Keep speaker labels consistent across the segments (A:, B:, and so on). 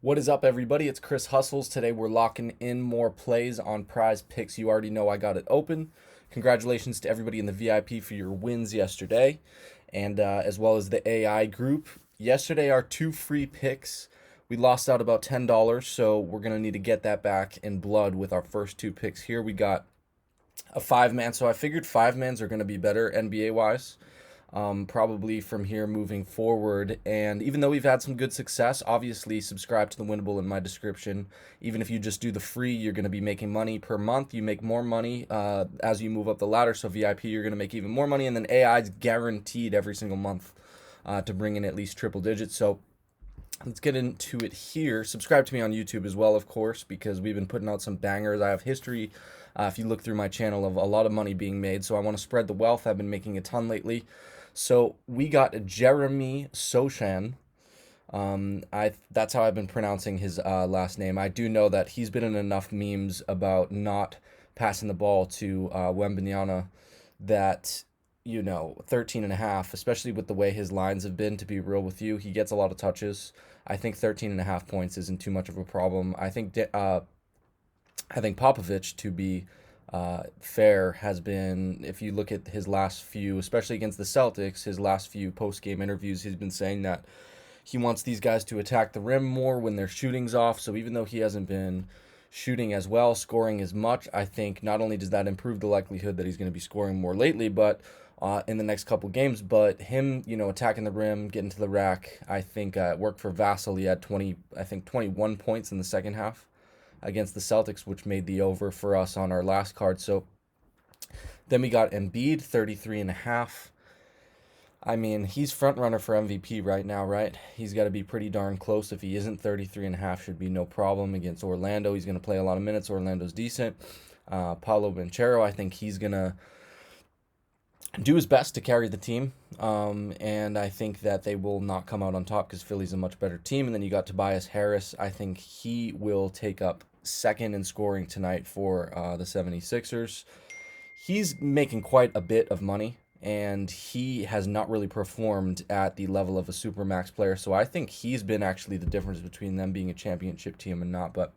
A: What is up, everybody? It's Chris Hustles. Today we're locking in more plays on PrizePicks. You already know I got it open. Congratulations to everybody in the VIP for your wins yesterday, and as well as the AI group. Yesterday, our two free picks, we lost out about $10, so we're going to need to get that back in blood with our first two picks here. We got a five man, so I figured five mans are going to be better NBA wise, probably from here moving forward. And even though we've had some good success, obviously subscribe to the Winnable in my description. Even if you just do the free, you're going to be making money per month. You make more money as you move up the ladder. So VIP, you're going to make even more money. And then AI is guaranteed every single month to bring in at least triple digits. So let's get into it here. Subscribe to me on YouTube as well, of course, because we've been putting out some bangers. I have history, if you look through my channel, of a lot of money being made. So I want to spread the wealth. I've been making a ton lately. So we got Jeremy Sochan. That's how I've been pronouncing his last name. I do know that he's been in enough memes about not passing the ball to Wembanyama that 13 and a half, especially with the way his lines have been, to be real with you, he gets a lot of touches. I think 13 and a half points isn't too much of a problem. I think Popovich, to be fair, has been, if you look at his last few, especially against the Celtics, his last few post-game interviews, he's been saying that he wants these guys to attack the rim more when their shooting's off. So even though he hasn't been shooting as well, scoring as much, I think not only does that improve the likelihood that he's going to be scoring more lately, but in the next couple games, but him, attacking the rim, getting to the rack, I think it worked for Vassell. He had 21 points in the second half against the Celtics, which made the over for us on our last card. So then we got Embiid, 33 and a half. I mean, he's front runner for MVP right now, right? He's got to be pretty darn close. If he isn't, 33 and a half should be no problem against Orlando. He's going to play a lot of minutes. Orlando's decent. Paolo Banchero, I think he's going to do his best to carry the team. And I think that they will not come out on top because Philly's a much better team. And then you got Tobias Harris. I think he will take up second in scoring tonight for the 76ers. He's making quite a bit of money, and he has not really performed at the level of a supermax player. So I think he's been actually the difference between them being a championship team and not. But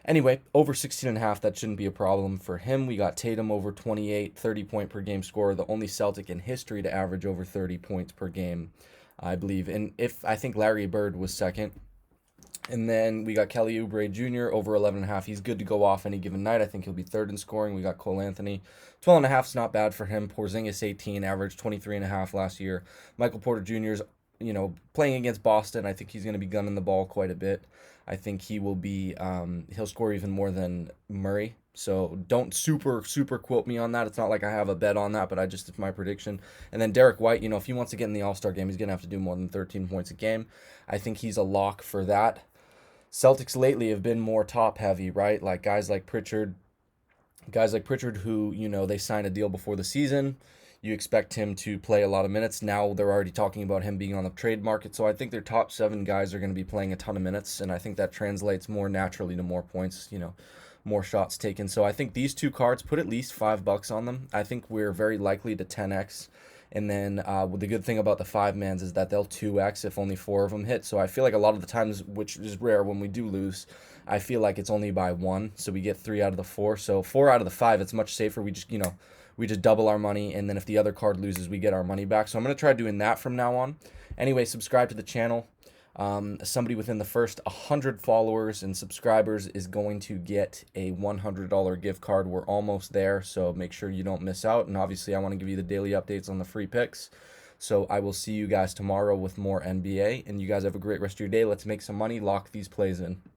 A: anyway, over 16 and a half, that shouldn't be a problem for him. We got Tatum over 28, 30 point per game scorer, the only Celtic in history to average over 30 points per game, I believe. And if I think Larry Bird was second. And then we got Kelly Oubre Jr. over 11 and a half. He's good to go off any given night. I think he'll be third in scoring. We got Cole Anthony. 12 and a half is not bad for him. Porzingis 18, averaged 23 and a half last year. Michael Porter Jr. is, playing against Boston. I think he's going to be gunning the ball quite a bit. I think he will be, he'll score even more than Murray. So don't super quote me on that. It's not like I have a bet on that, but it's my prediction. And then Derek White, if he wants to get in the All-Star game, he's going to have to do more than 13 points a game. I think he's a lock for that. Celtics lately have been more top heavy, right? Like guys like Pritchard who, they signed a deal before the season. You expect him to play a lot of minutes. Now they're already talking about him being on the trade market. So I think their top 7 guys are going to be playing a ton of minutes. And I think that translates more naturally to more points, more shots taken. So I think these two cards, put at least $5 on them. I think we're very likely to 10x. And then the good thing about the five mans is that they'll 2x if only 4 of them hit. So I feel like a lot of the times, which is rare when we do lose, I feel like it's only by 1. So we get 3 out of the 4. So 4 out of the 5, it's much safer. We just double our money. And then if the other card loses, we get our money back. So I'm going to try doing that from now on. Anyway, subscribe to the channel. Somebody within the first 100 followers and subscribers is going to get a $100 gift card. We're almost there, so make sure you don't miss out. And obviously, I want to give you the daily updates on the free picks. So I will see you guys tomorrow with more NBA. And you guys have a great rest of your day. Let's make some money. Lock these plays in.